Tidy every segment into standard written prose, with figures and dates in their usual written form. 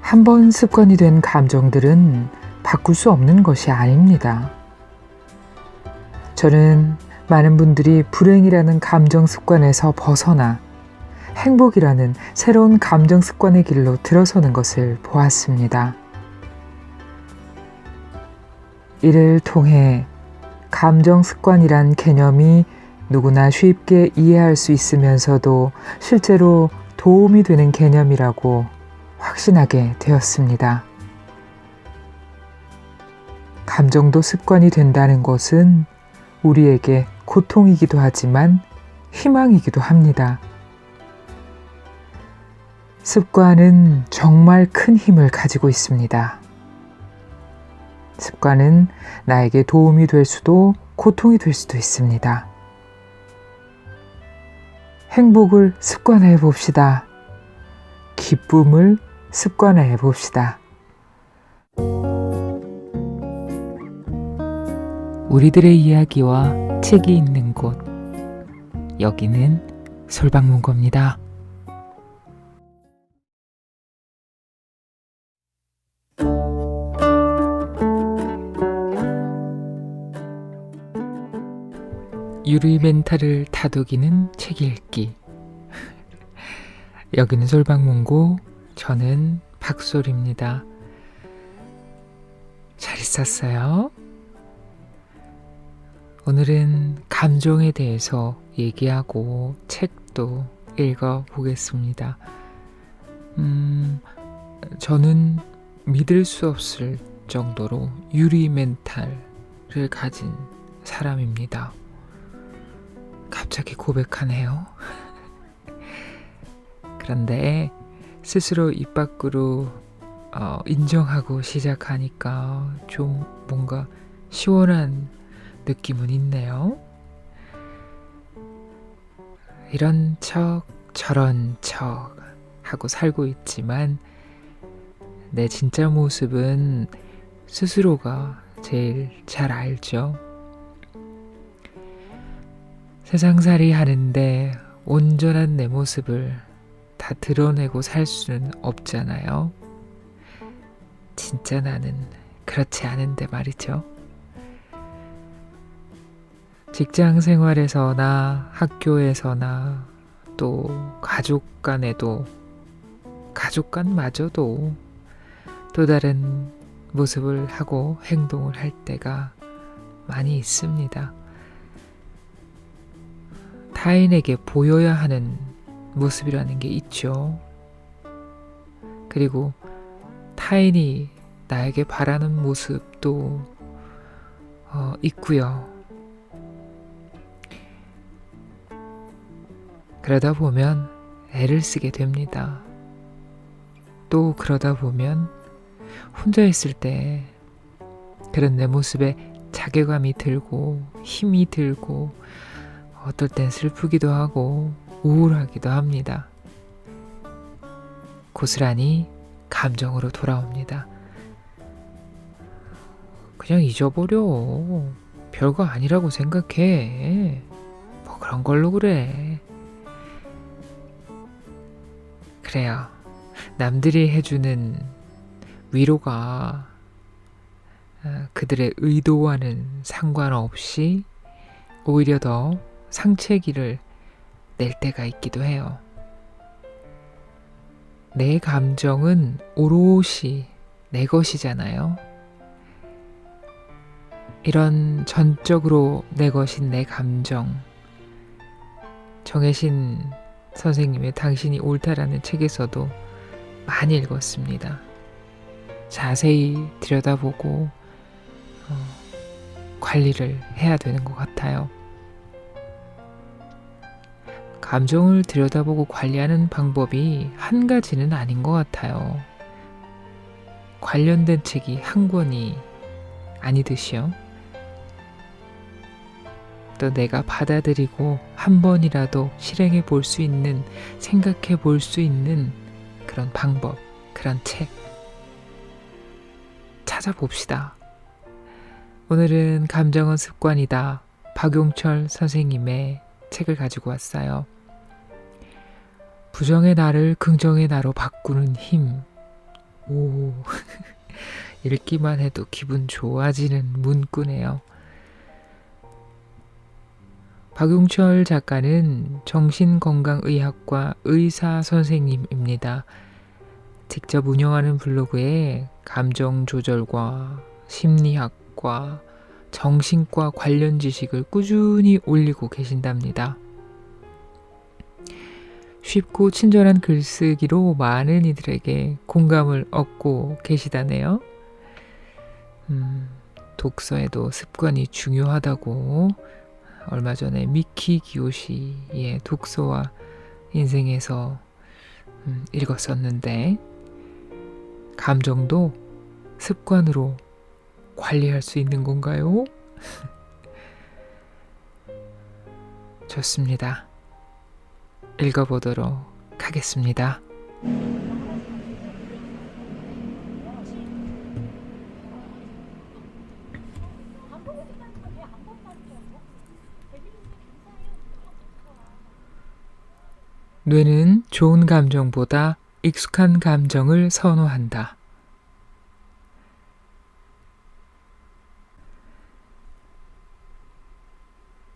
한 번 습관이 된 감정들은 바꿀 수 없는 것이 아닙니다. 저는 많은 분들이 불행이라는 감정 습관에서 벗어나 행복이라는 새로운 감정 습관의 길로 들어서는 것을 보았습니다. 이를 통해 감정 습관이란 개념이 누구나 쉽게 이해할 수 있으면서도 실제로 도움이 되는 개념이라고 확신하게 되었습니다. 감정도 습관이 된다는 것은 우리에게 고통이기도 하지만 희망이기도 합니다. 습관은 정말 큰 힘을 가지고 있습니다. 습관은 나에게 도움이 될 수도 고통이 될 수도 있습니다. 행복을 습관화해 봅시다. 기쁨을 습관화해 봅시다. 우리들의 이야기와 책이 있는 곳, 여기는 솔방문고입니다. 유리 멘탈을 다독이는 책 읽기. 여기는 솔방문고, 저는 박솔입니다. 잘 있었어요? 오늘은 감정에 대해서 얘기하고 책도 읽어보겠습니다. 저는 믿을 수 없을 정도로 유리 멘탈을 가진 사람입니다. 갑자기 고백하네요. 그런데 스스로 입 밖으로 인정하고 시작하니까 좀 뭔가 시원한 느낌은 있네요. 이런 척 저런 척 하고 살고 있지만 내 진짜 모습은 스스로가 제일 잘 알죠. 세상살이 하는데 온전한 내 모습을 다 드러내고 살 수는 없잖아요. 진짜 나는 그렇지 않은데 말이죠. 직장 생활에서나 학교에서나 또 가족 간에도, 가족 간마저도 또 다른 모습을 하고 행동을 할 때가 많이 있습니다. 타인에게 보여야 하는 모습이라는 게 있죠. 그리고 타인이 나에게 바라는 모습도 있고요. 그러다 보면 애를 쓰게 됩니다. 또 그러다 보면 혼자 있을 때 그런 내 모습에 자괴감이 들고 힘이 들고 어떨 땐 슬프기도 하고 우울하기도 합니다. 고스란히 감정으로 돌아옵니다. 그냥 잊어버려. 별거 아니라고 생각해. 뭐 그런 걸로 그래. 그래요. 남들이 해주는 위로가 그들의 의도와는 상관없이 오히려 더 상처기를 낼 때가 있기도 해요. 내 감정은 오롯이 내 것이잖아요. 이런 전적으로 내 것인 내 감정, 정혜신 선생님의 당신이 옳다라는 책에서도 많이 읽었습니다. 자세히 들여다보고 관리를 해야 되는 것 같아요. 감정을 들여다보고 관리하는 방법이 한 가지는 아닌 것 같아요. 관련된 책이 한 권이 아니듯이요. 또 내가 받아들이고 한 번이라도 실행해 볼 수 있는, 생각해 볼 수 있는 그런 방법, 그런 책 찾아봅시다. 오늘은 감정은 습관이다. 박용철 선생님의 책을 가지고 왔어요. 부정의 나를 긍정의 나로 바꾸는 힘. 오, 읽기만 해도 기분 좋아지는 문구네요. 박용철 작가는 정신건강의학과 의사 선생님입니다. 직접 운영하는 블로그에 감정 조절과 심리학과 정신과 관련 지식을 꾸준히 올리고 계신답니다. 쉽고 친절한 글쓰기로 많은 이들에게 공감을 얻고 계시다네요. 독서에도 습관이 중요하다고 얼마 전에 미키 기요시의 독서와 인생에서 읽었었는데, 감정도 습관으로 관리할 수 있는 건가요? 좋습니다. 읽어보도록 하겠습니다. 뇌는 좋은 감정보다 익숙한 감정을 선호한다.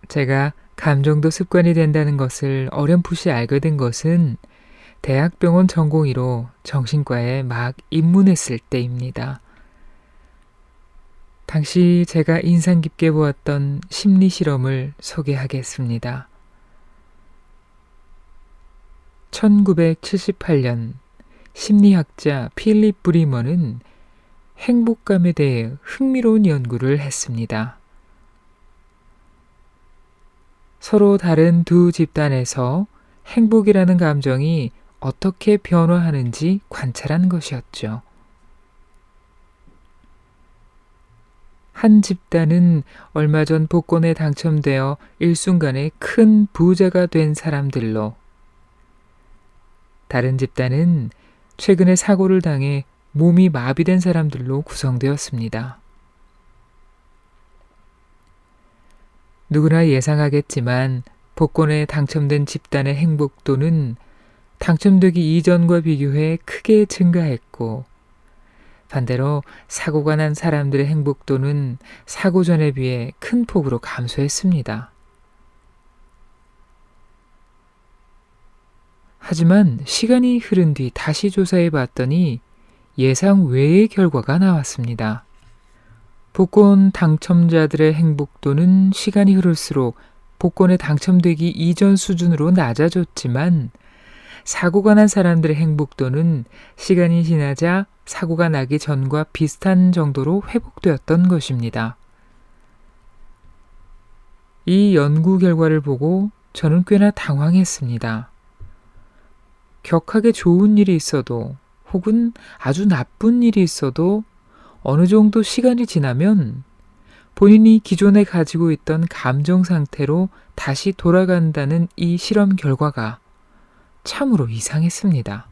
제가 감정도 습관이 된다는 것을 어렴풋이 알게 된 것은 대학병원 전공의로 정신과에 막 입문했을 때입니다. 당시 제가 인상 깊게 보았던 심리 실험을 소개하겠습니다. 1978년 심리학자 필립 브리먼은 행복감에 대해 흥미로운 연구를 했습니다. 서로 다른 두 집단에서 행복이라는 감정이 어떻게 변화하는지 관찰한 것이었죠. 한 집단은 얼마 전 복권에 당첨되어 일순간에 큰 부자가 된 사람들로, 다른 집단은 최근에 사고를 당해 몸이 마비된 사람들로 구성되었습니다. 누구나 예상하겠지만 복권에 당첨된 집단의 행복도는 당첨되기 이전과 비교해 크게 증가했고, 반대로 사고가 난 사람들의 행복도는 사고 전에 비해 큰 폭으로 감소했습니다. 하지만 시간이 흐른 뒤 다시 조사해 봤더니 예상 외의 결과가 나왔습니다. 복권 당첨자들의 행복도는 시간이 흐를수록 복권에 당첨되기 이전 수준으로 낮아졌지만, 사고가 난 사람들의 행복도는 시간이 지나자 사고가 나기 전과 비슷한 정도로 회복되었던 것입니다. 이 연구 결과를 보고 저는 꽤나 당황했습니다. 격하게 좋은 일이 있어도 혹은 아주 나쁜 일이 있어도 어느 정도 시간이 지나면 본인이 기존에 가지고 있던 감정 상태로 다시 돌아간다는 이 실험 결과가 참으로 이상했습니다.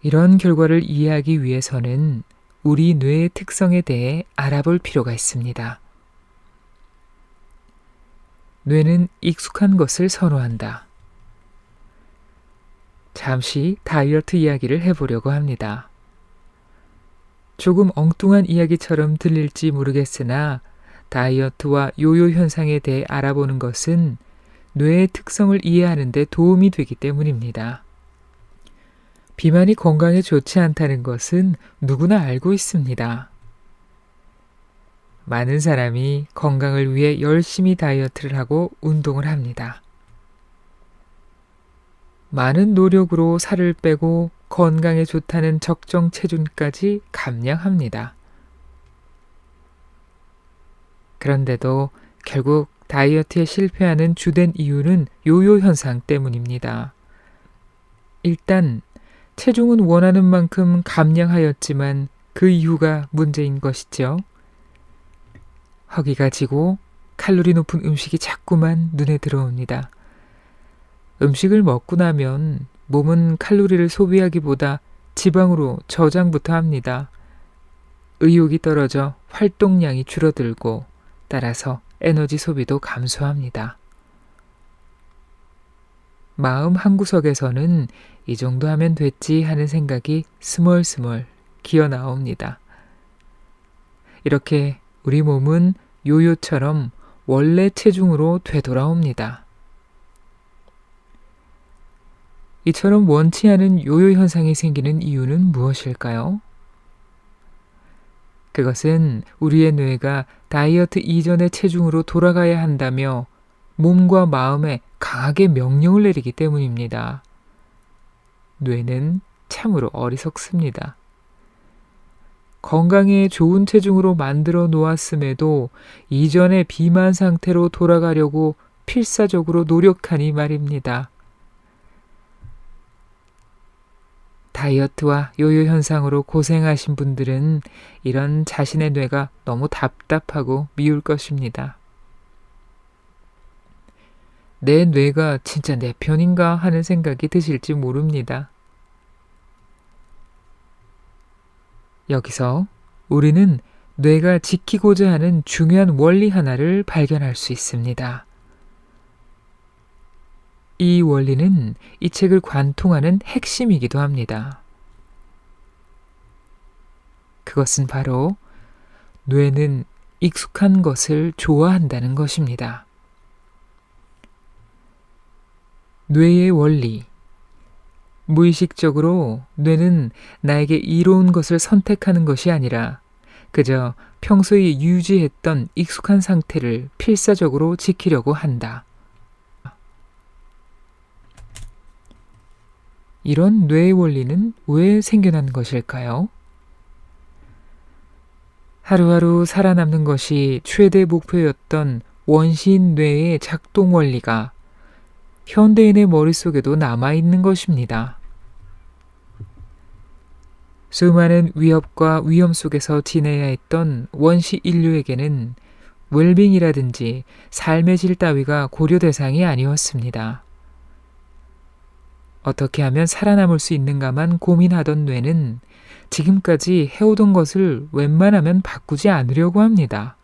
이런 결과를 이해하기 위해서는 우리 뇌의 특성에 대해 알아볼 필요가 있습니다. 뇌는 익숙한 것을 선호한다. 잠시 다이어트 이야기를 해보려고 합니다. 조금 엉뚱한 이야기처럼 들릴지 모르겠으나 다이어트와 요요 현상에 대해 알아보는 것은 뇌의 특성을 이해하는 데 도움이 되기 때문입니다. 비만이 건강에 좋지 않다는 것은 누구나 알고 있습니다. 많은 사람이 건강을 위해 열심히 다이어트를 하고 운동을 합니다. 많은 노력으로 살을 빼고 건강에 좋다는 적정 체중까지 감량합니다. 그런데도 결국 다이어트에 실패하는 주된 이유는 요요 현상 때문입니다. 일단 체중은 원하는 만큼 감량하였지만 그 이유가 문제인 것이죠. 허기가 지고 칼로리 높은 음식이 자꾸만 눈에 들어옵니다. 음식을 먹고 나면 몸은 칼로리를 소비하기보다 지방으로 저장부터 합니다. 의욕이 떨어져 활동량이 줄어들고 따라서 에너지 소비도 감소합니다. 마음 한구석에서는 이 정도 하면 됐지 하는 생각이 스멀스멀 기어 나옵니다. 이렇게 우리 몸은 요요처럼 원래 체중으로 되돌아옵니다. 이처럼 원치 않은 요요 현상이 생기는 이유는 무엇일까요? 그것은 우리의 뇌가 다이어트 이전의 체중으로 돌아가야 한다며 몸과 마음에 강하게 명령을 내리기 때문입니다. 뇌는 참으로 어리석습니다. 건강에 좋은 체중으로 만들어 놓았음에도 이전의 비만 상태로 돌아가려고 필사적으로 노력하니 말입니다. 다이어트와 요요 현상으로 고생하신 분들은 이런 자신의 뇌가 너무 답답하고 미울 것입니다. 내 뇌가 진짜 내 편인가 하는 생각이 드실지 모릅니다. 여기서 우리는 뇌가 지키고자 하는 중요한 원리 하나를 발견할 수 있습니다. 이 원리는 이 책을 관통하는 핵심이기도 합니다. 그것은 바로 뇌는 익숙한 것을 좋아한다는 것입니다. 뇌의 원리. 무의식적으로 뇌는 나에게 이로운 것을 선택하는 것이 아니라 그저 평소에 유지했던 익숙한 상태를 필사적으로 지키려고 한다. 이런 뇌의 원리는 왜 생겨난 것일까요? 하루하루 살아남는 것이 최대 목표였던 원시인 뇌의 작동 원리가 현대인의 머릿속에도 남아있는 것입니다. 수많은 위협과 위험 속에서 지내야 했던 원시 인류에게는 웰빙이라든지 삶의 질 따위가 고려 대상이 아니었습니다. 어떻게 하면 살아남을 수 있는가만 고민하던 뇌는 지금까지 해오던 것을 웬만하면 바꾸지 않으려고 합니다.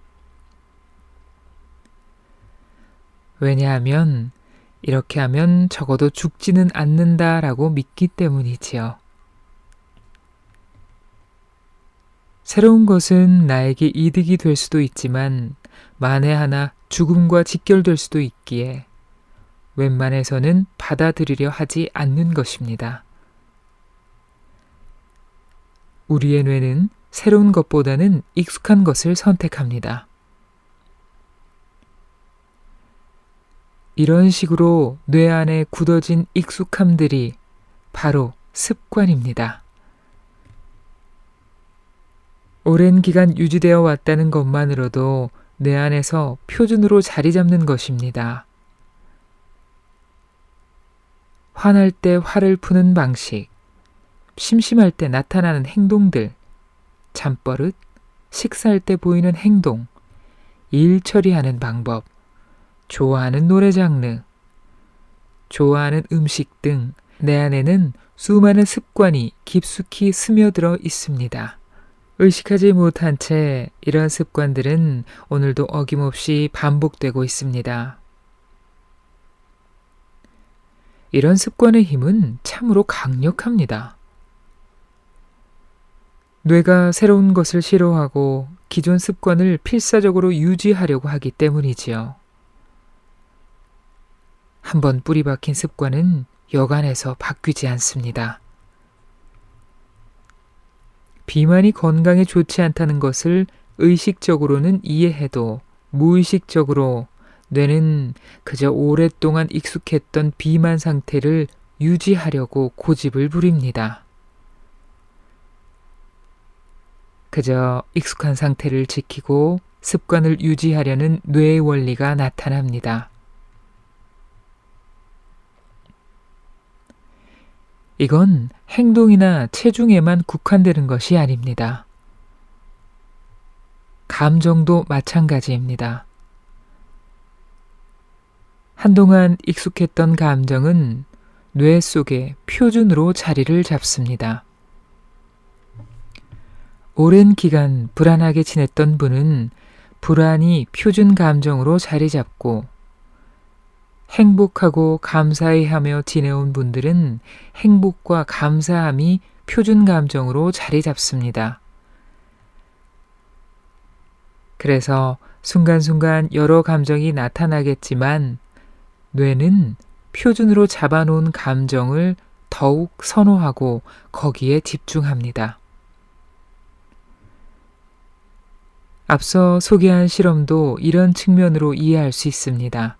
왜냐하면 이렇게 하면 적어도 죽지는 않는다라고 믿기 때문이지요. 새로운 것은 나에게 이득이 될 수도 있지만 만에 하나 죽음과 직결될 수도 있기에 웬만해서는 받아들이려 하지 않는 것입니다. 우리의 뇌는 새로운 것보다는 익숙한 것을 선택합니다. 이런 식으로 뇌 안에 굳어진 익숙함들이 바로 습관입니다. 오랜 기간 유지되어 왔다는 것만으로도 뇌 안에서 표준으로 자리 잡는 것입니다. 화날 때 화를 푸는 방식, 심심할 때 나타나는 행동들, 잠버릇, 식사할 때 보이는 행동, 일 처리하는 방법, 좋아하는 노래 장르, 좋아하는 음식 등 내 안에는 수많은 습관이 깊숙이 스며들어 있습니다. 의식하지 못한 채 이러한 습관들은 오늘도 어김없이 반복되고 있습니다. 이런 습관의 힘은 참으로 강력합니다. 뇌가 새로운 것을 싫어하고 기존 습관을 필사적으로 유지하려고 하기 때문이지요. 한번 뿌리 박힌 습관은 여간해서 바뀌지 않습니다. 비만이 건강에 좋지 않다는 것을 의식적으로는 이해해도 무의식적으로 뇌는 그저 오랫동안 익숙했던 비만 상태를 유지하려고 고집을 부립니다. 그저 익숙한 상태를 지키고 습관을 유지하려는 뇌의 원리가 나타납니다. 이건 행동이나 체중에만 국한되는 것이 아닙니다. 감정도 마찬가지입니다. 한동안 익숙했던 감정은 뇌 속에 표준으로 자리를 잡습니다. 오랜 기간 불안하게 지냈던 분은 불안이 표준 감정으로 자리 잡고 행복하고 감사해하며 지내온 분들은 행복과 감사함이 표준 감정으로 자리 잡습니다. 그래서 순간순간 여러 감정이 나타나겠지만 뇌는 표준으로 잡아놓은 감정을 더욱 선호하고 거기에 집중합니다. 앞서 소개한 실험도 이런 측면으로 이해할 수 있습니다.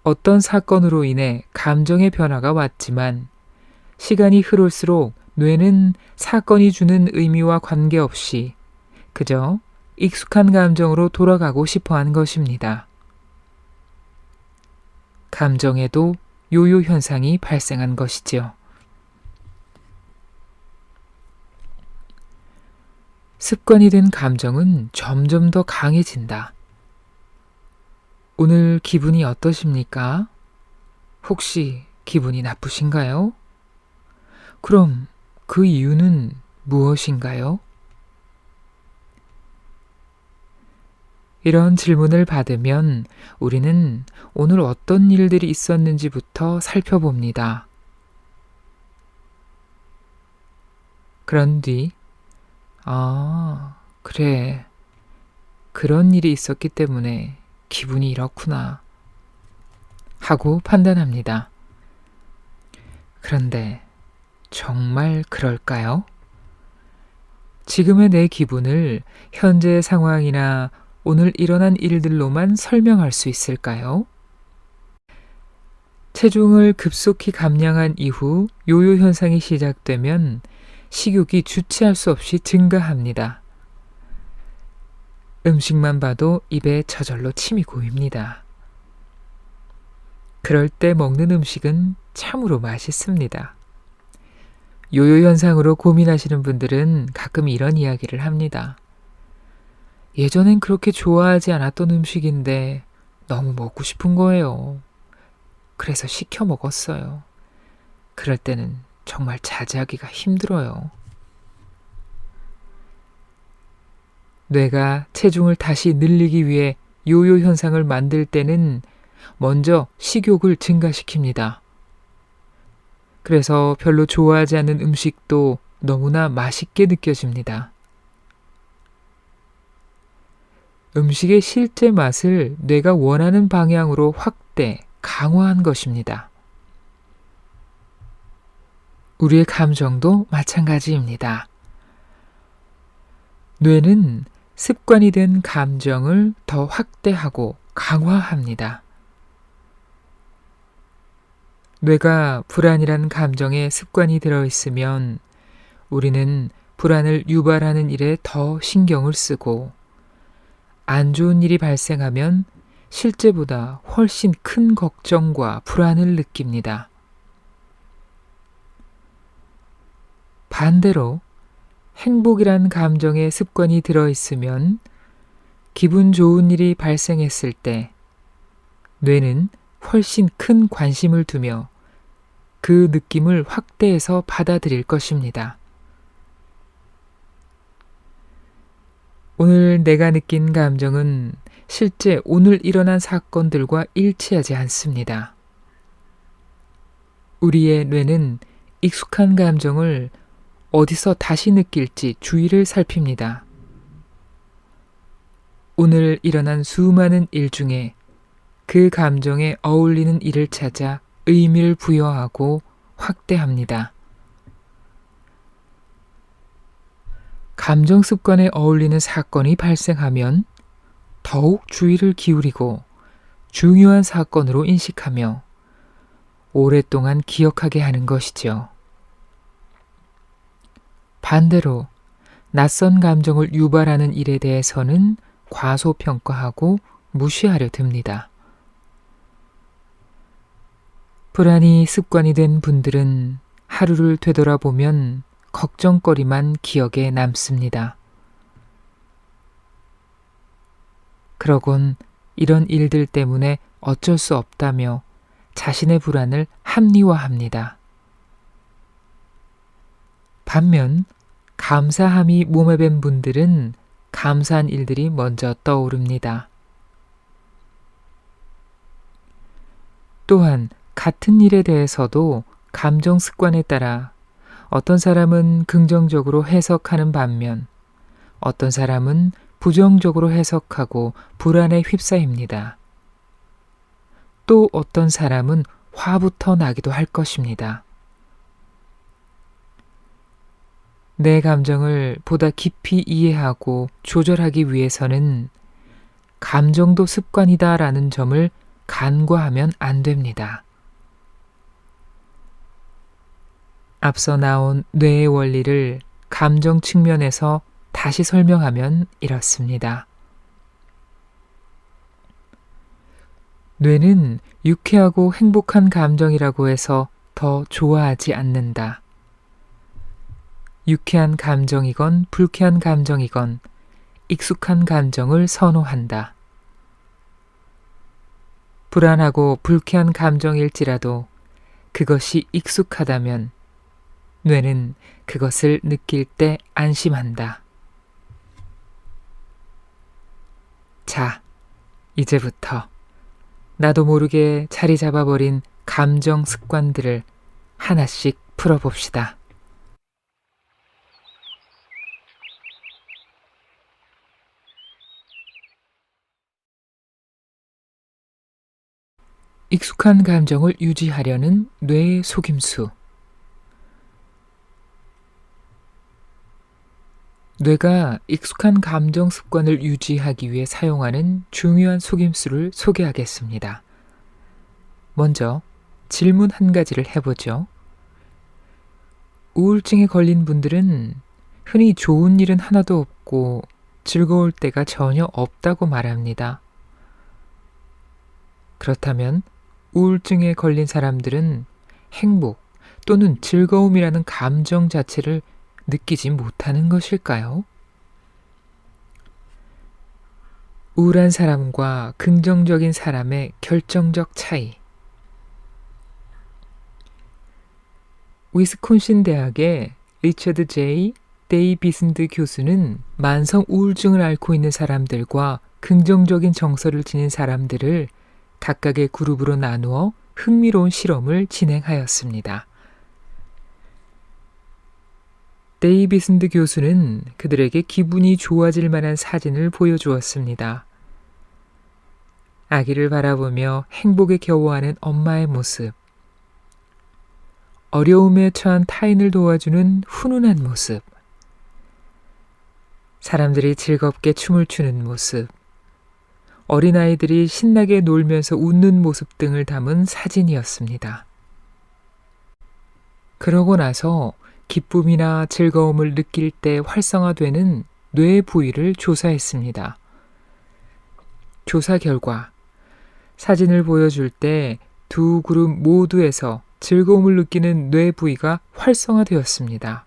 어떤 사건으로 인해 감정의 변화가 왔지만 시간이 흐를수록 뇌는 사건이 주는 의미와 관계없이 그저 익숙한 감정으로 돌아가고 싶어 한 것입니다. 감정에도 요요 현상이 발생한 것이지요. 습관이 된 감정은 점점 더 강해진다. 오늘 기분이 어떠십니까? 혹시 기분이 나쁘신가요? 그럼 그 이유는 무엇인가요? 이런 질문을 받으면 우리는 오늘 어떤 일들이 있었는지부터 살펴봅니다. 그런 뒤, 그래. 그런 일이 있었기 때문에 기분이 이렇구나. 하고 판단합니다. 그런데 정말 그럴까요? 지금의 내 기분을 현재의 상황이나 오늘 일어난 일들로만 설명할 수 있을까요? 체중을 급속히 감량한 이후 요요 현상이 시작되면 식욕이 주체할 수 없이 증가합니다. 음식만 봐도 입에 저절로 침이 고입니다. 그럴 때 먹는 음식은 참으로 맛있습니다. 요요 현상으로 고민하시는 분들은 가끔 이런 이야기를 합니다. 예전엔 그렇게 좋아하지 않았던 음식인데 너무 먹고 싶은 거예요. 그래서 시켜 먹었어요. 그럴 때는 정말 자제하기가 힘들어요. 뇌가 체중을 다시 늘리기 위해 요요 현상을 만들 때는 먼저 식욕을 증가시킵니다. 그래서 별로 좋아하지 않는 음식도 너무나 맛있게 느껴집니다. 음식의 실제 맛을 뇌가 원하는 방향으로 확대, 강화한 것입니다. 우리의 감정도 마찬가지입니다. 뇌는 습관이 된 감정을 더 확대하고 강화합니다. 뇌가 불안이란 감정에 습관이 들어있으면 우리는 불안을 유발하는 일에 더 신경을 쓰고 안 좋은 일이 발생하면 실제보다 훨씬 큰 걱정과 불안을 느낍니다. 반대로 행복이란 감정에 습관이 들어있으면 기분 좋은 일이 발생했을 때 뇌는 훨씬 큰 관심을 두며 그 느낌을 확대해서 받아들일 것입니다. 오늘 내가 느낀 감정은 실제 오늘 일어난 사건들과 일치하지 않습니다. 우리의 뇌는 익숙한 감정을 어디서 다시 느낄지 주의를 살핍니다. 오늘 일어난 수많은 일 중에 그 감정에 어울리는 일을 찾아 의미를 부여하고 확대합니다. 감정 습관에 어울리는 사건이 발생하면 더욱 주의를 기울이고 중요한 사건으로 인식하며 오랫동안 기억하게 하는 것이죠. 반대로 낯선 감정을 유발하는 일에 대해서는 과소평가하고 무시하려 듭니다. 불안이 습관이 된 분들은 하루를 되돌아보면 걱정거리만 기억에 남습니다. 그러곤 이런 일들 때문에 어쩔 수 없다며 자신의 불안을 합리화합니다. 반면 감사함이 몸에 밴 분들은 감사한 일들이 먼저 떠오릅니다. 또한 같은 일에 대해서도 감정 습관에 따라 어떤 사람은 긍정적으로 해석하는 반면 어떤 사람은 부정적으로 해석하고 불안에 휩싸입니다. 또 어떤 사람은 화부터 나기도 할 것입니다. 내 감정을 보다 깊이 이해하고 조절하기 위해서는 감정도 습관이다라는 점을 간과하면 안 됩니다. 앞서 나온 뇌의 원리를 감정 측면에서 다시 설명하면 이렇습니다. 뇌는 유쾌하고 행복한 감정이라고 해서 더 좋아하지 않는다. 유쾌한 감정이건 불쾌한 감정이건 익숙한 감정을 선호한다. 불안하고 불쾌한 감정일지라도 그것이 익숙하다면 뇌는 그것을 느낄 때 안심한다. 자, 이제부터 나도 모르게 자리 잡아버린 감정 습관들을 하나씩 풀어봅시다. 익숙한 감정을 유지하려는 뇌의 속임수. 뇌가 익숙한 감정 습관을 유지하기 위해 사용하는 중요한 속임수를 소개하겠습니다. 먼저 질문 한 가지를 해보죠. 우울증에 걸린 분들은 흔히 좋은 일은 하나도 없고 즐거울 때가 전혀 없다고 말합니다. 그렇다면 우울증에 걸린 사람들은 행복 또는 즐거움이라는 감정 자체를 느끼지 못하는 것일까요? 우울한 사람과 긍정적인 사람의 결정적 차이. 위스콘신 대학의 리처드 J. 데이비슨드 교수는 만성 우울증을 앓고 있는 사람들과 긍정적인 정서를 지닌 사람들을 각각의 그룹으로 나누어 흥미로운 실험을 진행하였습니다. 데이비슨드 교수는 그들에게 기분이 좋아질 만한 사진을 보여주었습니다. 아기를 바라보며 행복에 겨워하는 엄마의 모습, 어려움에 처한 타인을 도와주는 훈훈한 모습, 사람들이 즐겁게 춤을 추는 모습, 어린아이들이 신나게 놀면서 웃는 모습 등을 담은 사진이었습니다. 그러고 나서 기쁨이나 즐거움을 느낄 때 활성화되는 뇌 부위를 조사했습니다. 조사 결과 사진을 보여줄 때 두 그룹 모두에서 즐거움을 느끼는 뇌 부위가 활성화되었습니다.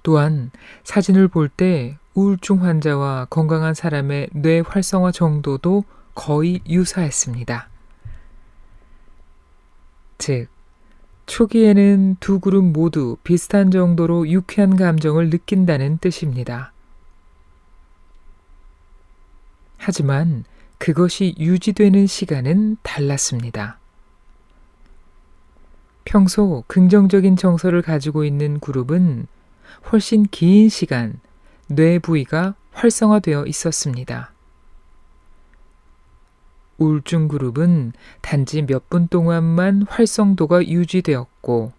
또한 사진을 볼 때 우울증 환자와 건강한 사람의 뇌 활성화 정도도 거의 유사했습니다. 즉, 초기에는 두 그룹 모두 비슷한 정도로 유쾌한 감정을 느낀다는 뜻입니다. 하지만 그것이 유지되는 시간은 달랐습니다. 평소 긍정적인 정서를 가지고 있는 그룹은 훨씬 긴 시간 뇌 부위가 활성화되어 있었습니다. 우울증 그룹은 단지 몇 분 동안만 활성도가 유지되었고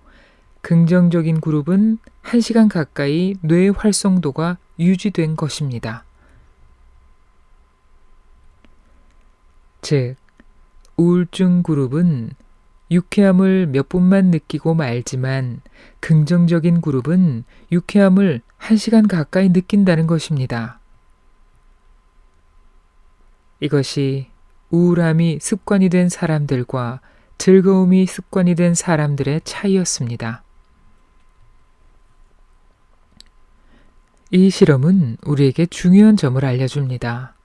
긍정적인 그룹은 1시간 가까이 뇌 활성도가 유지된 것입니다. 즉, 우울증 그룹은 유쾌함을 몇 분만 느끼고 말지만 긍정적인 그룹은 유쾌함을 1시간 가까이 느낀다는 것입니다. 이것이 우울함이 습관이 된 사람들과 즐거움이 습관이 된 사람들의 차이였습니다. 이 실험은 우리에게 중요한 점을 알려줍니다.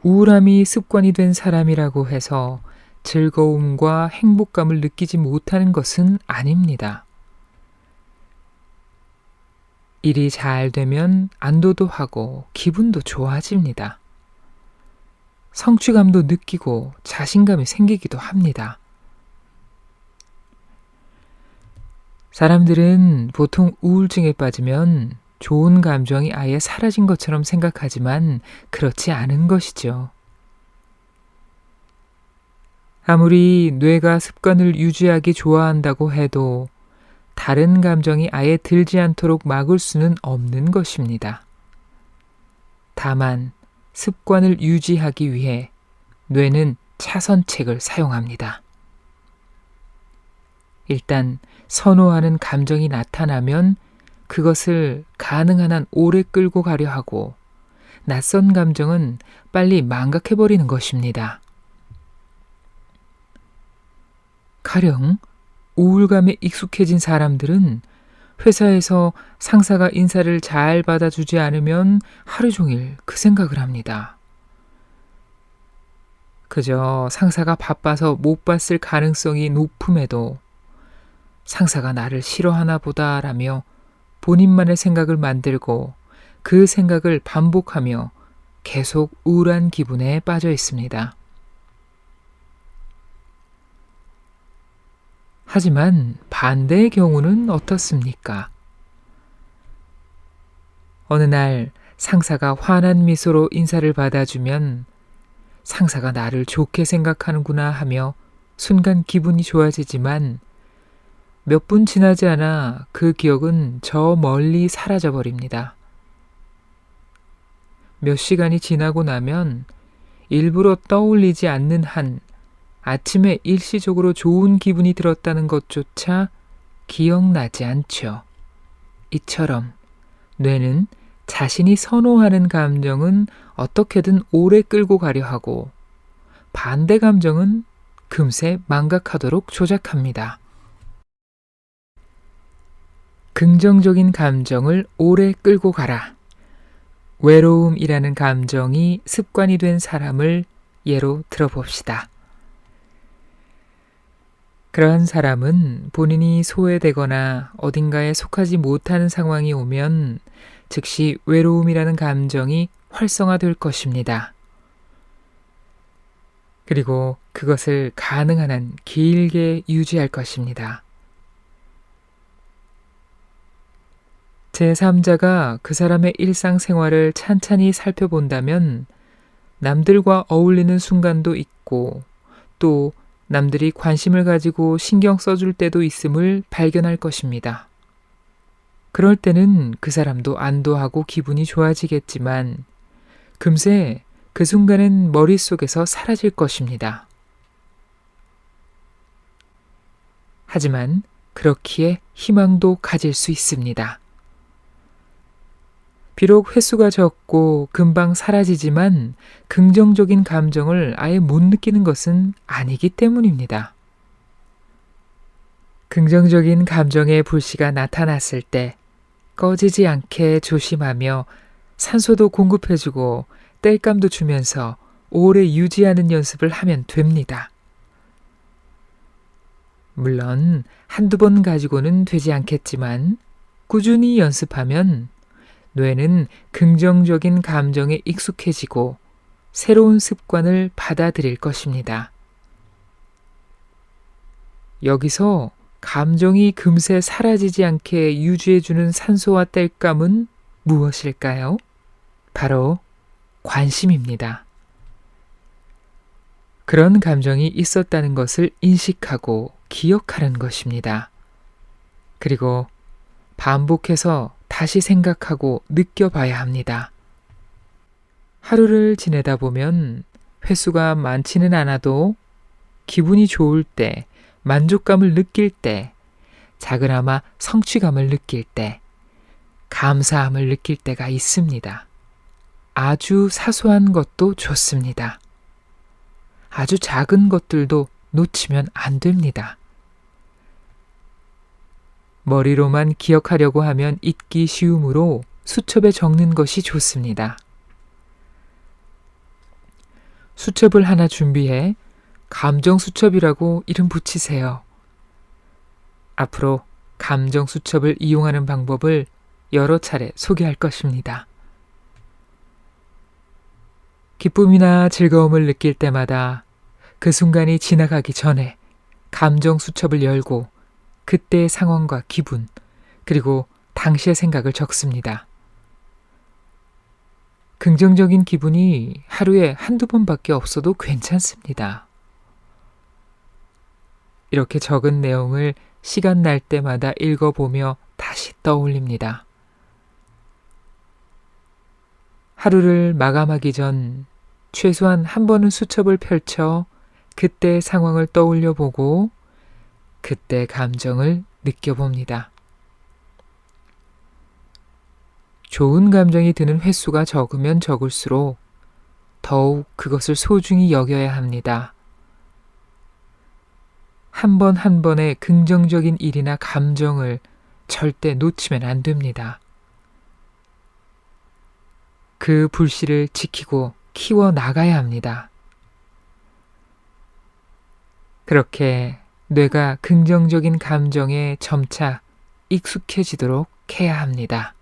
우울함이 습관이 된 사람이라고 해서 즐거움과 행복감을 느끼지 못하는 것은 아닙니다. 일이 잘 되면 안도도 하고 기분도 좋아집니다. 성취감도 느끼고 자신감이 생기기도 합니다. 사람들은 보통 우울증에 빠지면 좋은 감정이 아예 사라진 것처럼 생각하지만 그렇지 않은 것이죠. 아무리 뇌가 습관을 유지하기 좋아한다고 해도 다른 감정이 아예 들지 않도록 막을 수는 없는 것입니다. 다만 습관을 유지하기 위해 뇌는 차선책을 사용합니다. 일단 선호하는 감정이 나타나면 그것을 가능한 한 오래 끌고 가려 하고 낯선 감정은 빨리 망각해버리는 것입니다. 가령 우울감에 익숙해진 사람들은 회사에서 상사가 인사를 잘 받아주지 않으면 하루 종일 그 생각을 합니다. 그저 상사가 바빠서 못 봤을 가능성이 높음에도 상사가 나를 싫어하나 보다라며 본인만의 생각을 만들고 그 생각을 반복하며 계속 우울한 기분에 빠져 있습니다. 하지만 반대의 경우는 어떻습니까? 어느 날 상사가 환한 미소로 인사를 받아주면 상사가 나를 좋게 생각하는구나 하며 순간 기분이 좋아지지만 몇 분 지나지 않아 그 기억은 저 멀리 사라져 버립니다. 몇 시간이 지나고 나면 일부러 떠올리지 않는 한 아침에 일시적으로 좋은 기분이 들었다는 것조차 기억나지 않죠. 이처럼 뇌는 자신이 선호하는 감정은 어떻게든 오래 끌고 가려 하고 반대 감정은 금세 망각하도록 조작합니다. 긍정적인 감정을 오래 끌고 가라. 외로움이라는 감정이 습관이 된 사람을 예로 들어봅시다. 그러한 사람은 본인이 소외되거나 어딘가에 속하지 못하는 상황이 오면 즉시 외로움이라는 감정이 활성화될 것입니다. 그리고 그것을 가능한 한 길게 유지할 것입니다. 제3자가 그 사람의 일상생활을 찬찬히 살펴본다면 남들과 어울리는 순간도 있고 또 남들이 관심을 가지고 신경 써줄 때도 있음을 발견할 것입니다. 그럴 때는 그 사람도 안도하고 기분이 좋아지겠지만 금세 그 순간은 머릿속에서 사라질 것입니다. 하지만 그렇기에 희망도 가질 수 있습니다. 비록 횟수가 적고 금방 사라지지만 긍정적인 감정을 아예 못 느끼는 것은 아니기 때문입니다. 긍정적인 감정의 불씨가 나타났을 때 꺼지지 않게 조심하며 산소도 공급해주고 땔감도 주면서 오래 유지하는 연습을 하면 됩니다. 물론 한두 번 가지고는 되지 않겠지만 꾸준히 연습하면 뇌는 긍정적인 감정에 익숙해지고 새로운 습관을 받아들일 것입니다. 여기서 감정이 금세 사라지지 않게 유지해주는 산소와 땔감은 무엇일까요? 바로 관심입니다. 그런 감정이 있었다는 것을 인식하고 기억하는 것입니다. 그리고 반복해서 다시 생각하고 느껴봐야 합니다. 하루를 지내다 보면 횟수가 많지는 않아도 기분이 좋을 때, 만족감을 느낄 때, 작으나마 성취감을 느낄 때, 감사함을 느낄 때가 있습니다. 아주 사소한 것도 좋습니다. 아주 작은 것들도 놓치면 안 됩니다. 머리로만 기억하려고 하면 잊기 쉬우므로 수첩에 적는 것이 좋습니다. 수첩을 하나 준비해 감정 수첩이라고 이름 붙이세요. 앞으로 감정 수첩을 이용하는 방법을 여러 차례 소개할 것입니다. 기쁨이나 즐거움을 느낄 때마다 그 순간이 지나가기 전에 감정 수첩을 열고 그때의 상황과 기분, 그리고 당시의 생각을 적습니다. 긍정적인 기분이 하루에 한두 번밖에 없어도 괜찮습니다. 이렇게 적은 내용을 시간 날 때마다 읽어보며 다시 떠올립니다. 하루를 마감하기 전 최소한 한 번은 수첩을 펼쳐 그때의 상황을 떠올려 보고 그때 감정을 느껴봅니다. 좋은 감정이 드는 횟수가 적으면 적을수록 더욱 그것을 소중히 여겨야 합니다. 한 번 한 번의 긍정적인 일이나 감정을 절대 놓치면 안 됩니다. 그 불씨를 지키고 키워 나가야 합니다. 그렇게 뇌가 긍정적인 감정에 점차 익숙해지도록 해야 합니다.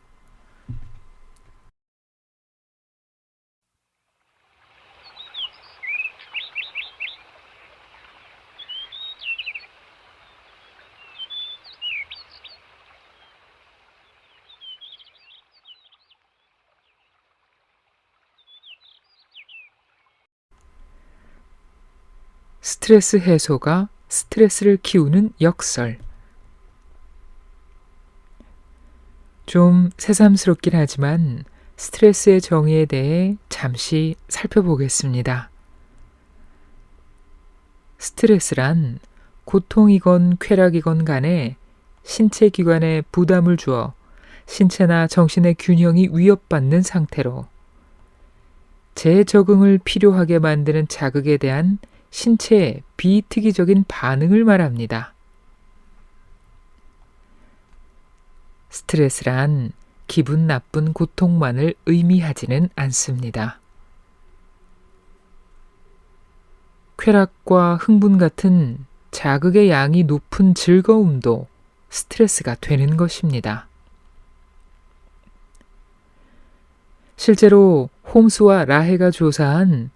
스트레스 해소가 스트레스를 키우는 역설. 좀 새삼스럽긴 하지만 스트레스의 정의에 대해 잠시 살펴보겠습니다. 스트레스란 고통이건 쾌락이건 간에 신체 기관에 부담을 주어 신체나 정신의 균형이 위협받는 상태로 재적응을 필요하게 만드는 자극에 대한 신체의 비특이적인 반응을 말합니다. 스트레스란 기분 나쁜 고통만을 의미하지는 않습니다. 쾌락과 흥분 같은 자극의 양이 높은 즐거움도 스트레스가 되는 것입니다. 실제로 홈스와 라헤가 조사한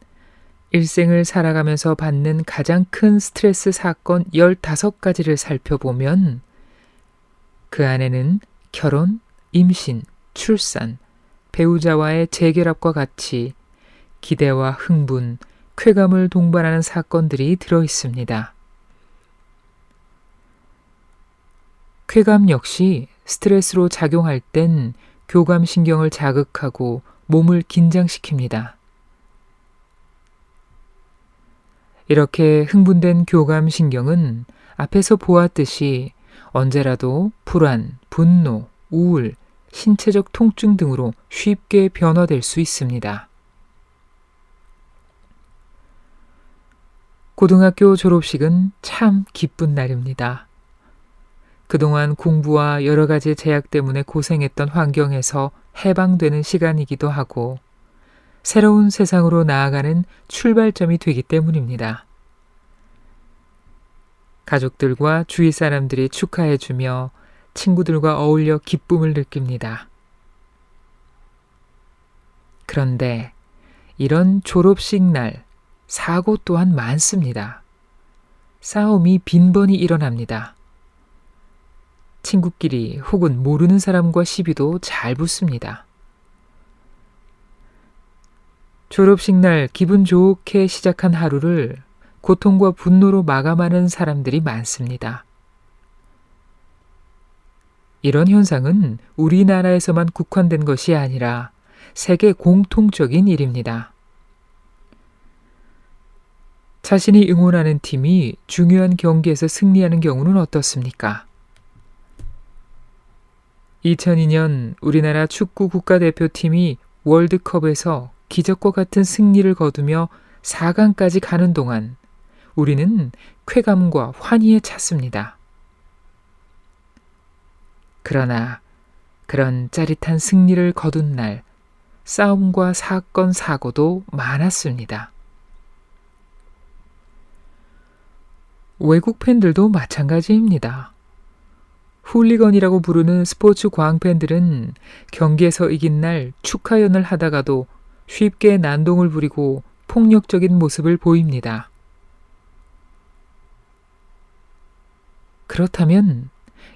일생을 살아가면서 받는 가장 큰 스트레스 사건 15가지를 살펴보면 그 안에는 결혼, 임신, 출산, 배우자와의 재결합과 같이 기대와 흥분, 쾌감을 동반하는 사건들이 들어 있습니다. 쾌감 역시 스트레스로 작용할 땐 교감신경을 자극하고 몸을 긴장시킵니다. 이렇게 흥분된 교감신경은 앞에서 보았듯이 언제라도 불안, 분노, 우울, 신체적 통증 등으로 쉽게 변화될 수 있습니다. 고등학교 졸업식은 참 기쁜 날입니다. 그동안 공부와 여러 가지 제약 때문에 고생했던 환경에서 해방되는 시간이기도 하고 새로운 세상으로 나아가는 출발점이 되기 때문입니다. 가족들과 주위 사람들이 축하해주며 친구들과 어울려 기쁨을 느낍니다. 그런데 이런 졸업식 날 사고 또한 많습니다. 싸움이 빈번히 일어납니다. 친구끼리 혹은 모르는 사람과 시비도 잘 붙습니다. 졸업식 날 기분 좋게 시작한 하루를 고통과 분노로 마감하는 사람들이 많습니다. 이런 현상은 우리나라에서만 국한된 것이 아니라 세계 공통적인 일입니다. 자신이 응원하는 팀이 중요한 경기에서 승리하는 경우는 어떻습니까? 2002년 우리나라 축구 국가대표팀이 월드컵에서 기적과 같은 승리를 거두며 4강까지 가는 동안 우리는 쾌감과 환희에 찼습니다. 그러나 그런 짜릿한 승리를 거둔 날 싸움과 사건, 사고도 많았습니다. 외국 팬들도 마찬가지입니다. 훌리건이라고 부르는 스포츠 광팬들은 경기에서 이긴 날 축하연을 하다가도 쉽게 난동을 부리고 폭력적인 모습을 보입니다. 그렇다면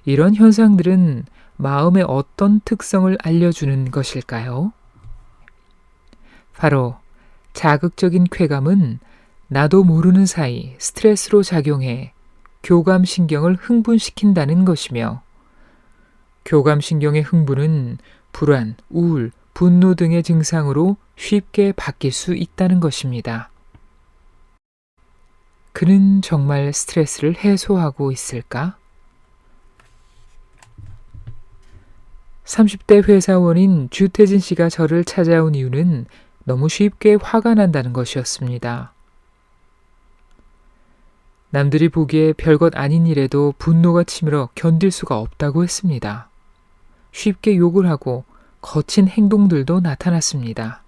이런 현상들은 마음의 어떤 특성을 알려주는 것일까요? 바로 자극적인 쾌감은 나도 모르는 사이 스트레스로 작용해 교감신경을 흥분시킨다는 것이며, 교감신경의 흥분은 불안, 우울, 분노 등의 증상으로 쉽게 바뀔 수 있다는 것입니다. 그는 정말 스트레스를 해소하고 있을까? 30대 회사원인 주태진 씨가 저를 찾아온 이유는 너무 쉽게 화가 난다는 것이었습니다. 남들이 보기에 별것 아닌 일에도 분노가 치밀어 견딜 수가 없다고 했습니다. 쉽게 욕을 하고 거친 행동들도 나타났습니다.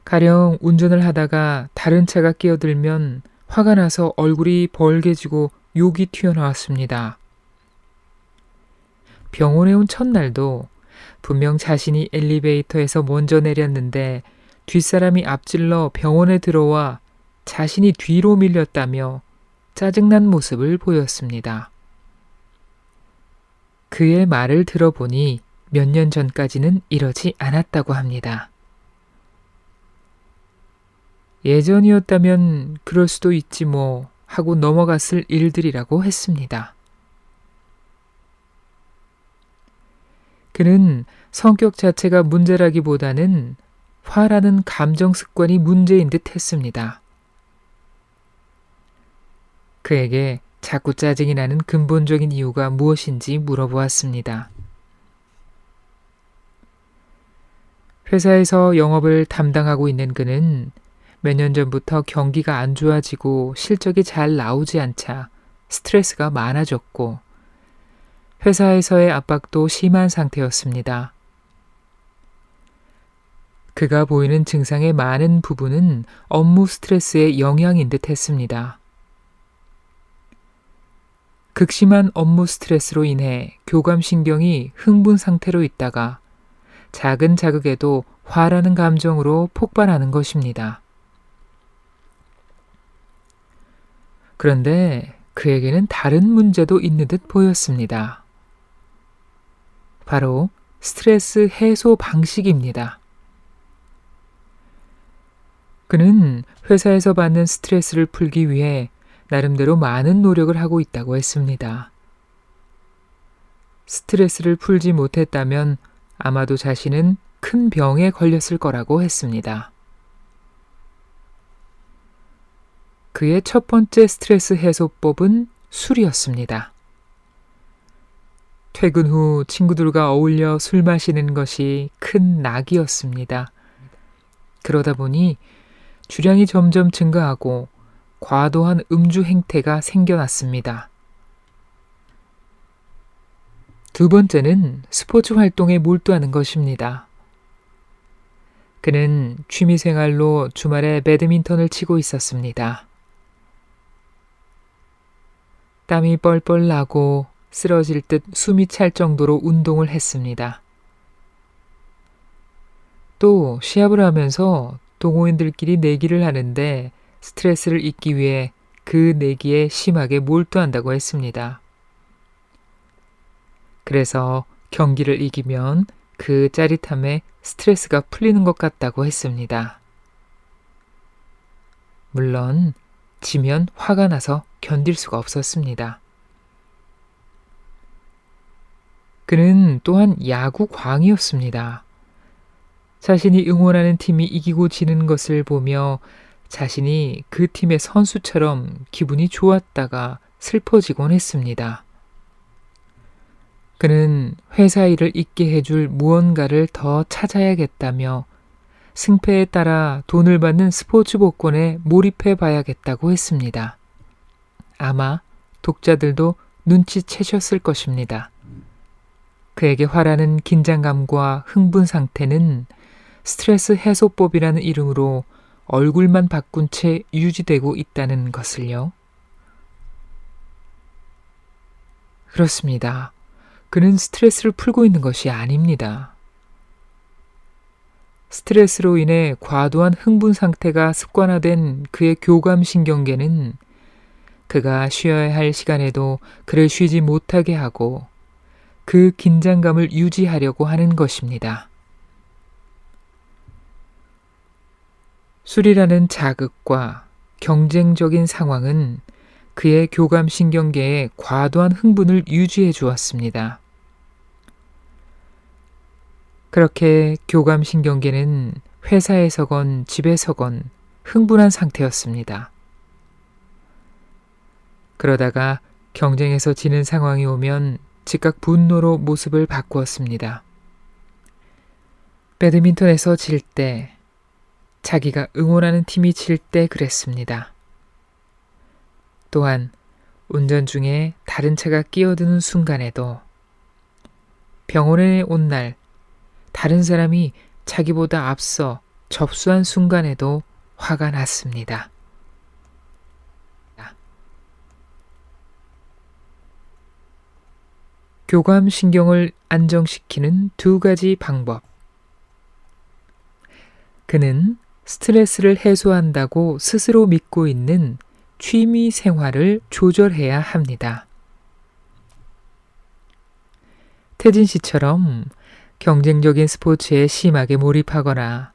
가령 운전을 하다가 다른 차가 끼어들면 화가 나서 얼굴이 벌개지고 욕이 튀어나왔습니다. 병원에 온 첫날도 분명 자신이 엘리베이터에서 먼저 내렸는데 뒷사람이 앞질러 병원에 들어와 자신이 뒤로 밀렸다며 짜증난 모습을 보였습니다. 그의 말을 들어보니 몇 년 전까지는 이러지 않았다고 합니다. 예전이었다면 그럴 수도 있지 뭐 하고 넘어갔을 일들이라고 했습니다. 그는 성격 자체가 문제라기보다는 화라는 감정 습관이 문제인 듯 했습니다. 그에게 자꾸 짜증이 나는 근본적인 이유가 무엇인지 물어보았습니다. 회사에서 영업을 담당하고 있는 그는 몇 년 전부터 경기가 안 좋아지고 실적이 잘 나오지 않자 스트레스가 많아졌고, 회사에서의 압박도 심한 상태였습니다. 그가 보이는 증상의 많은 부분은 업무 스트레스의 영향인 듯 했습니다. 극심한 업무 스트레스로 인해 교감신경이 흥분 상태로 있다가 작은 자극에도 화라는 감정으로 폭발하는 것입니다. 그런데 그에게는 다른 문제도 있는 듯 보였습니다. 바로 스트레스 해소 방식입니다. 그는 회사에서 받는 스트레스를 풀기 위해 나름대로 많은 노력을 하고 있다고 했습니다. 스트레스를 풀지 못했다면 아마도 자신은 큰 병에 걸렸을 거라고 했습니다. 그의 첫 번째 스트레스 해소법은 술이었습니다. 퇴근 후 친구들과 어울려 술 마시는 것이 큰 낙이었습니다. 그러다 보니 주량이 점점 증가하고 과도한 음주 행태가 생겨났습니다. 두 번째는 스포츠 활동에 몰두하는 것입니다. 그는 취미생활로 주말에 배드민턴을 치고 있었습니다. 땀이 뻘뻘 나고 쓰러질 듯 숨이 찰 정도로 운동을 했습니다. 또 시합을 하면서 동호인들끼리 내기를 하는데 스트레스를 잊기 위해 그 내기에 심하게 몰두한다고 했습니다. 그래서 경기를 이기면 그 짜릿함에 스트레스가 풀리는 것 같다고 했습니다. 물론 지면 화가 나서 견딜 수가 없었습니다. 그는 또한 야구광이었습니다. 자신이 응원하는 팀이 이기고 지는 것을 보며 자신이 그 팀의 선수처럼 기분이 좋았다가 슬퍼지곤 했습니다. 그는 회사 일을 잊게 해줄 무언가를 더 찾아야겠다며 승패에 따라 돈을 받는 스포츠 복권에 몰입해 봐야겠다고 했습니다. 아마 독자들도 눈치채셨을 것입니다. 그에게 화라는 긴장감과 흥분 상태는 스트레스 해소법이라는 이름으로 얼굴만 바꾼 채 유지되고 있다는 것을요. 그렇습니다. 그는 스트레스를 풀고 있는 것이 아닙니다. 스트레스로 인해 과도한 흥분 상태가 습관화된 그의 교감신경계는 그가 쉬어야 할 시간에도 그를 쉬지 못하게 하고 그 긴장감을 유지하려고 하는 것입니다. 술이라는 자극과 경쟁적인 상황은 그의 교감신경계에 과도한 흥분을 유지해 주었습니다. 그렇게 교감신경계는 회사에서건 집에서건 흥분한 상태였습니다. 그러다가 경쟁에서 지는 상황이 오면 즉각 분노로 모습을 바꾸었습니다. 배드민턴에서 질 때, 자기가 응원하는 팀이 질 때 그랬습니다. 또한 운전 중에 다른 차가 끼어드는 순간에도, 병원에 온 날 다른 사람이 자기보다 앞서 접수한 순간에도 화가 났습니다. 교감신경을 안정시키는 두 가지 방법. 그는 스트레스를 해소한다고 스스로 믿고 있는 취미 생활을 조절해야 합니다. 태진 씨처럼 경쟁적인 스포츠에 심하게 몰입하거나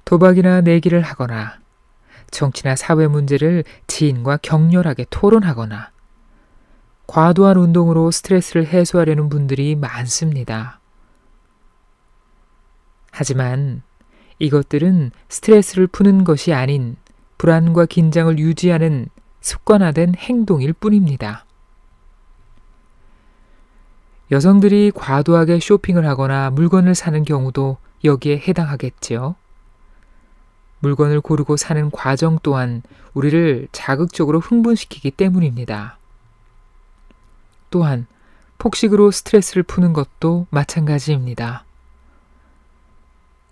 도박이나 내기를 하거나 정치나 사회 문제를 지인과 격렬하게 토론하거나 과도한 운동으로 스트레스를 해소하려는 분들이 많습니다. 하지만 이것들은 스트레스를 푸는 것이 아닌 불안과 긴장을 유지하는 습관화된 행동일 뿐입니다. 여성들이 과도하게 쇼핑을 하거나 물건을 사는 경우도 여기에 해당하겠지요. 물건을 고르고 사는 과정 또한 우리를 자극적으로 흥분시키기 때문입니다. 또한 폭식으로 스트레스를 푸는 것도 마찬가지입니다.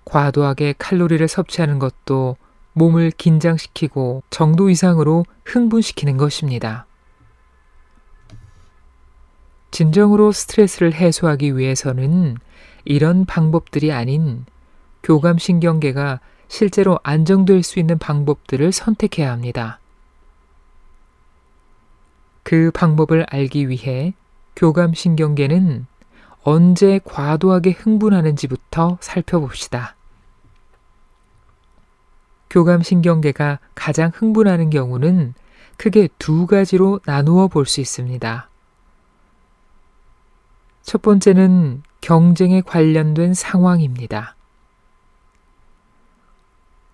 과도하게 칼로리를 섭취하는 것도 몸을 긴장시키고 정도 이상으로 흥분시키는 것입니다. 진정으로 스트레스를 해소하기 위해서는 이런 방법들이 아닌 교감신경계가 실제로 안정될 수 있는 방법들을 선택해야 합니다. 그 방법을 알기 위해 교감신경계는 언제 과도하게 흥분하는지부터 살펴봅시다. 교감신경계가 가장 흥분하는 경우는 크게 두 가지로 나누어 볼 수 있습니다. 첫 번째는 경쟁에 관련된 상황입니다.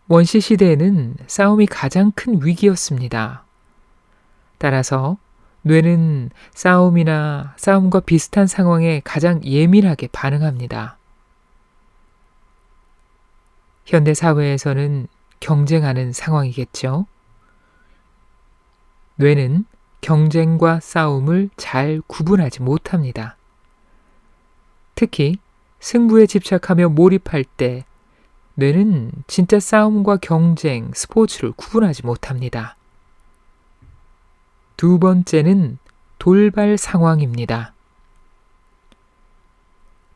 원시 시대에는 싸움이 가장 큰 위기였습니다. 따라서 뇌는 싸움이나 싸움과 비슷한 상황에 가장 예민하게 반응합니다. 현대 사회에서는 경쟁하는 상황이겠죠. 뇌는 경쟁과 싸움을 잘 구분하지 못합니다. 특히 승부에 집착하며 몰입할 때 뇌는 진짜 싸움과 경쟁, 스포츠를 구분하지 못합니다. 두 번째는 돌발 상황입니다.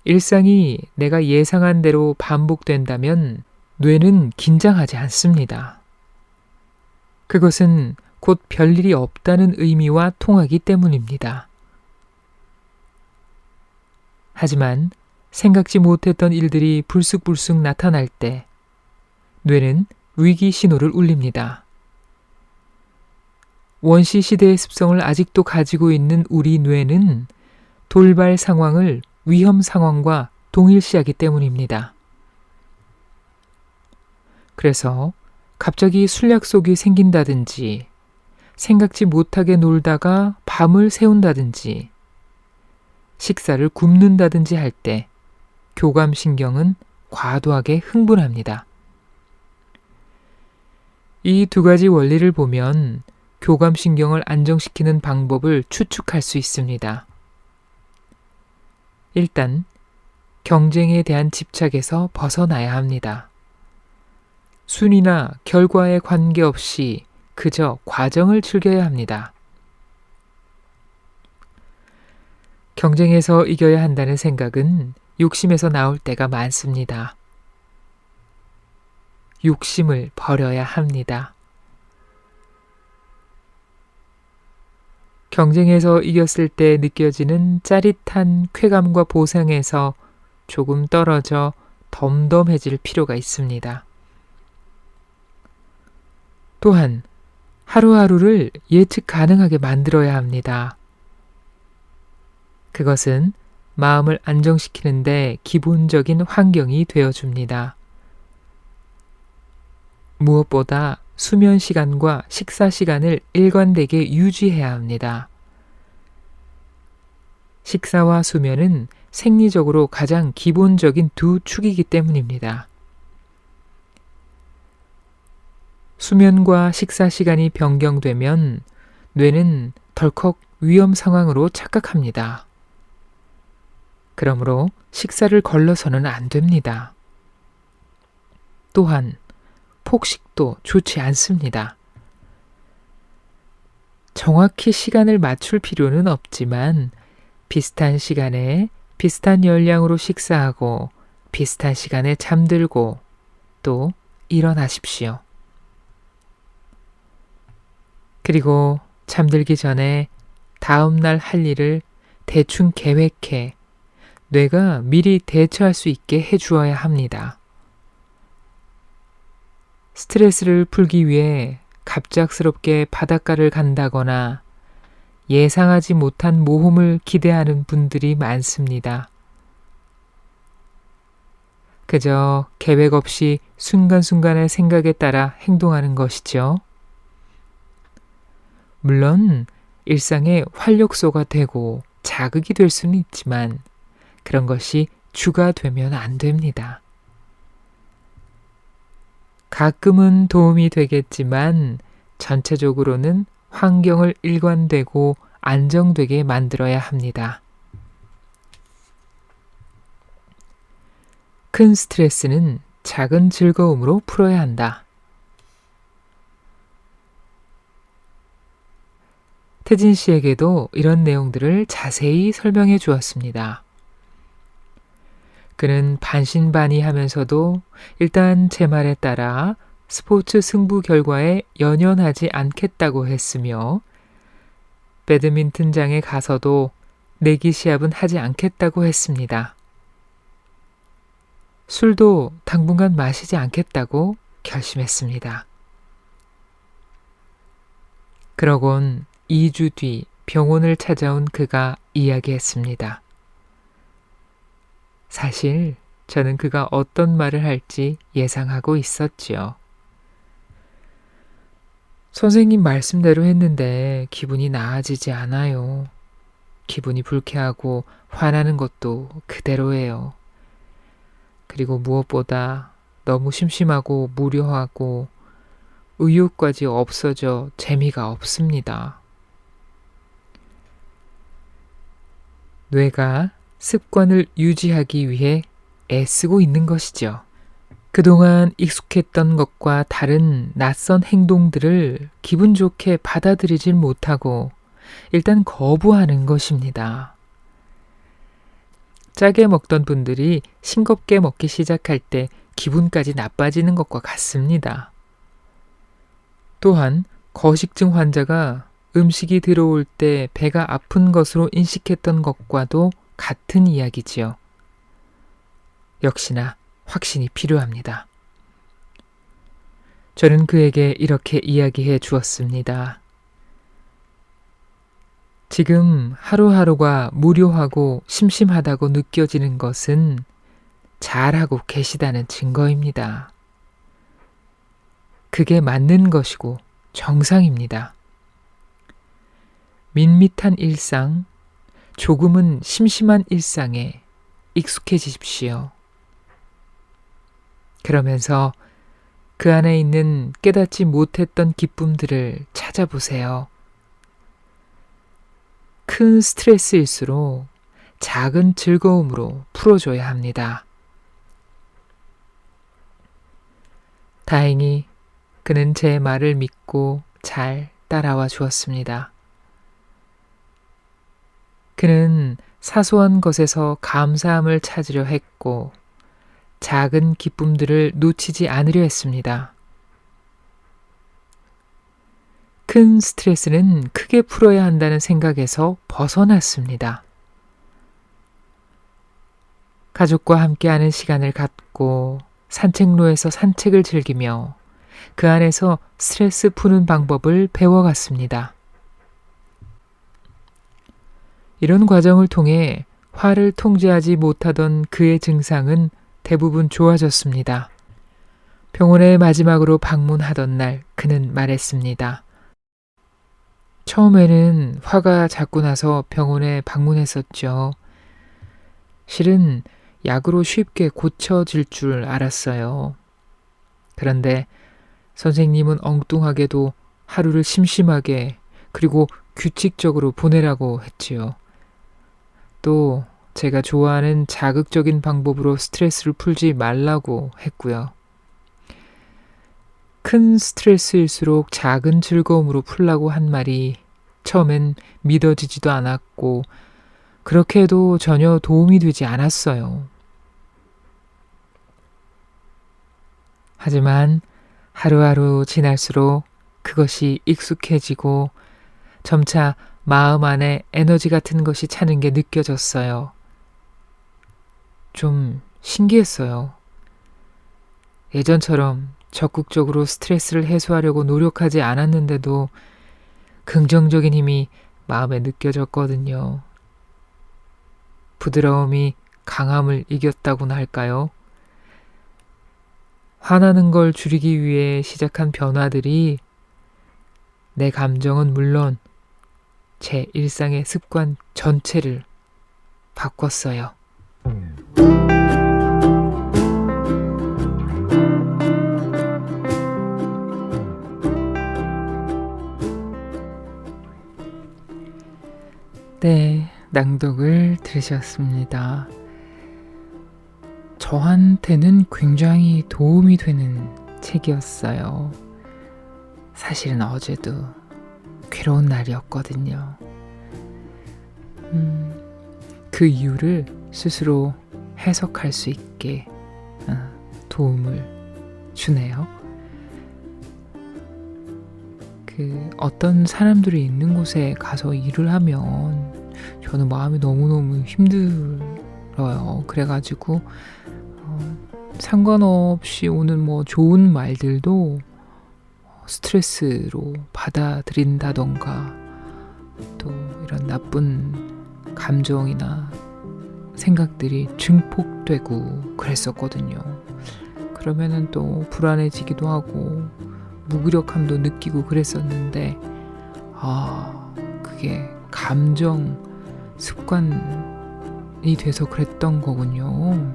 일상이 내가 예상한 대로 반복된다면 뇌는 긴장하지 않습니다. 그것은 곧 별일이 없다는 의미와 통하기 때문입니다. 하지만 생각지 못했던 일들이 불쑥불쑥 나타날 때 뇌는 위기 신호를 울립니다. 원시 시대의 습성을 아직도 가지고 있는 우리 뇌는 돌발 상황을 위험 상황과 동일시하기 때문입니다. 그래서 갑자기 술 약속이 생긴다든지 생각지 못하게 놀다가 밤을 새운다든지 식사를 굶는다든지 할 때 교감신경은 과도하게 흥분합니다. 이 두 가지 원리를 보면 교감신경을 안정시키는 방법을 추측할 수 있습니다. 일단 경쟁에 대한 집착에서 벗어나야 합니다. 순위나 결과에 관계없이 그저 과정을 즐겨야 합니다. 경쟁에서 이겨야 한다는 생각은 욕심에서 나올 때가 많습니다. 욕심을 버려야 합니다. 경쟁에서 이겼을 때 느껴지는 짜릿한 쾌감과 보상에서 조금 떨어져 덤덤해질 필요가 있습니다. 또한 하루하루를 예측 가능하게 만들어야 합니다. 그것은 마음을 안정시키는데 기본적인 환경이 되어줍니다. 무엇보다 수면 시간과 식사 시간을 일관되게 유지해야 합니다. 식사와 수면은 생리적으로 가장 기본적인 두 축이기 때문입니다. 수면과 식사 시간이 변경되면 뇌는 덜컥 위험 상황으로 착각합니다. 그러므로 식사를 걸러서는 안 됩니다. 또한 폭식도 좋지 않습니다. 정확히 시간을 맞출 필요는 없지만 비슷한 시간에 비슷한 열량으로 식사하고 비슷한 시간에 잠들고 또 일어나십시오. 그리고 잠들기 전에 다음날 할 일을 대충 계획해 뇌가 미리 대처할 수 있게 해주어야 합니다. 스트레스를 풀기 위해 갑작스럽게 바닷가를 간다거나 예상하지 못한 모험을 기대하는 분들이 많습니다. 그저 계획 없이 순간순간의 생각에 따라 행동하는 것이죠. 물론 일상의 활력소가 되고 자극이 될 수는 있지만 그런 것이 주가 되면 안 됩니다. 가끔은 도움이 되겠지만 전체적으로는 환경을 일관되고 안정되게 만들어야 합니다. 큰 스트레스는 작은 즐거움으로 풀어야 한다. 태진 씨에게도 이런 내용들을 자세히 설명해 주었습니다. 그는 반신반의하면서도 일단 제 말에 따라 스포츠 승부 결과에 연연하지 않겠다고 했으며 배드민턴장에 가서도 내기 시합은 하지 않겠다고 했습니다. 술도 당분간 마시지 않겠다고 결심했습니다. 그러곤 2주 뒤 병원을 찾아온 그가 이야기했습니다. 사실 저는 그가 어떤 말을 할지 예상하고 있었지요. 선생님 말씀대로 했는데 기분이 나아지지 않아요. 기분이 불쾌하고 화나는 것도 그대로예요. 그리고 무엇보다 너무 심심하고 무료하고 의욕까지 없어져 재미가 없습니다. 뇌가 습관을 유지하기 위해 애쓰고 있는 것이죠. 그동안 익숙했던 것과 다른 낯선 행동들을 기분 좋게 받아들이질 못하고 일단 거부하는 것입니다. 짜게 먹던 분들이 싱겁게 먹기 시작할 때 기분까지 나빠지는 것과 같습니다. 또한 거식증 환자가 음식이 들어올 때 배가 아픈 것으로 인식했던 것과도 같은 이야기지요. 역시나 확신이 필요합니다. 저는 그에게 이렇게 이야기해 주었습니다. 지금 하루하루가 무료하고 심심하다고 느껴지는 것은 잘하고 계시다는 증거입니다. 그게 맞는 것이고 정상입니다. 밋밋한 일상, 조금은 심심한 일상에 익숙해지십시오. 그러면서 그 안에 있는 깨닫지 못했던 기쁨들을 찾아보세요. 큰 스트레스일수록 작은 즐거움으로 풀어줘야 합니다. 다행히 그는 제 말을 믿고 잘 따라와 주었습니다. 그는 사소한 것에서 감사함을 찾으려 했고 작은 기쁨들을 놓치지 않으려 했습니다. 큰 스트레스는 크게 풀어야 한다는 생각에서 벗어났습니다. 가족과 함께하는 시간을 갖고 산책로에서 산책을 즐기며 그 안에서 스트레스 푸는 방법을 배워갔습니다. 이런 과정을 통해 화를 통제하지 못하던 그의 증상은 대부분 좋아졌습니다. 병원에 마지막으로 방문하던 날 그는 말했습니다. 처음에는 화가 자꾸 나서 병원에 방문했었죠. 실은 약으로 쉽게 고쳐질 줄 알았어요. 그런데 선생님은 엉뚱하게도 하루를 심심하게 그리고 규칙적으로 보내라고 했지요. 또 제가 좋아하는 자극적인 방법으로 스트레스를 풀지 말라고 했고요. 큰 스트레스일수록 작은 즐거움으로 풀라고 한 말이 처음엔 믿어지지도 않았고 그렇게 해도 전혀 도움이 되지 않았어요. 하지만 하루하루 지날수록 그것이 익숙해지고 점차 마음 안에 에너지 같은 것이 차는 게 느껴졌어요. 좀 신기했어요. 예전처럼 적극적으로 스트레스를 해소하려고 노력하지 않았는데도 긍정적인 힘이 마음에 느껴졌거든요. 부드러움이 강함을 이겼다고나 할까요? 화나는 걸 줄이기 위해 시작한 변화들이 내 감정은 물론 제 일상의 습관 전체를 바꿨어요. 네, 낭독을 들으셨습니다. 저한테는 굉장히 도움이 되는 책이었어요. 사실은 어제도 괴로운 날이었거든요. 그 이유를 스스로 해석할 수 있게 도움을 주네요. 어떤 사람들이 있는 곳에 가서 일을 하면 저는 마음이 너무너무 힘들어요. 그래가지고 상관없이 오는 뭐 좋은 말들도 스트레스로 받아들인다던가 또 이런 나쁜 감정이나 생각들이 증폭되고 그랬었거든요. 그러면은 또 불안해지기도 하고 무기력함도 느끼고 그랬었는데 그게 감정 습관이 돼서 그랬던 거군요.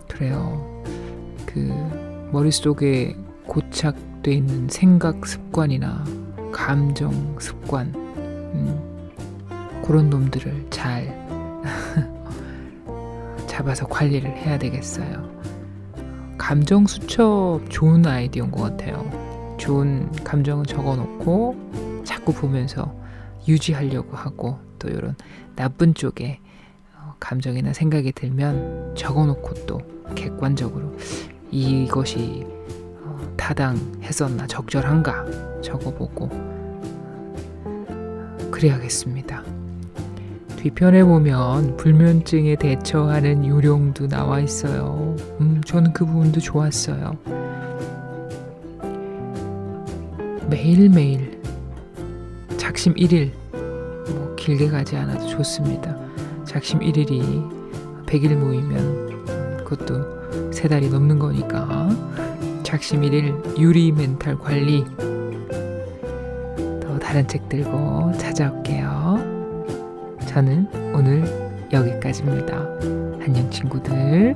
그래요. 머릿속에 고착돼 있는 생각 습관이나 감정 습관 그런 놈들을 잘 잡아서 관리를 해야 되겠어요. 감정 수첩 좋은 아이디어인 것 같아요. 좋은 감정은 적어놓고 자꾸 보면서 유지하려고 하고 또 이런 나쁜 쪽에 감정이나 생각이 들면 적어놓고 또 객관적으로 이것이 타당했었나 적절한가 적어보고 그래야겠습니다. 뒤편에 보면 불면증에 대처하는 요령도 나와 있어요. 저는 그 부분도 좋았어요. 매일매일 작심 1일 뭐 길게 가지 않아도 좋습니다. 작심 1일이 100일 모이면 그것도 3달이 넘는 거니까 작심 1일 유리 멘탈 관리 또 다른 책 들고 찾아올게요. 저는 오늘 여기까지입니다. 안녕 친구들.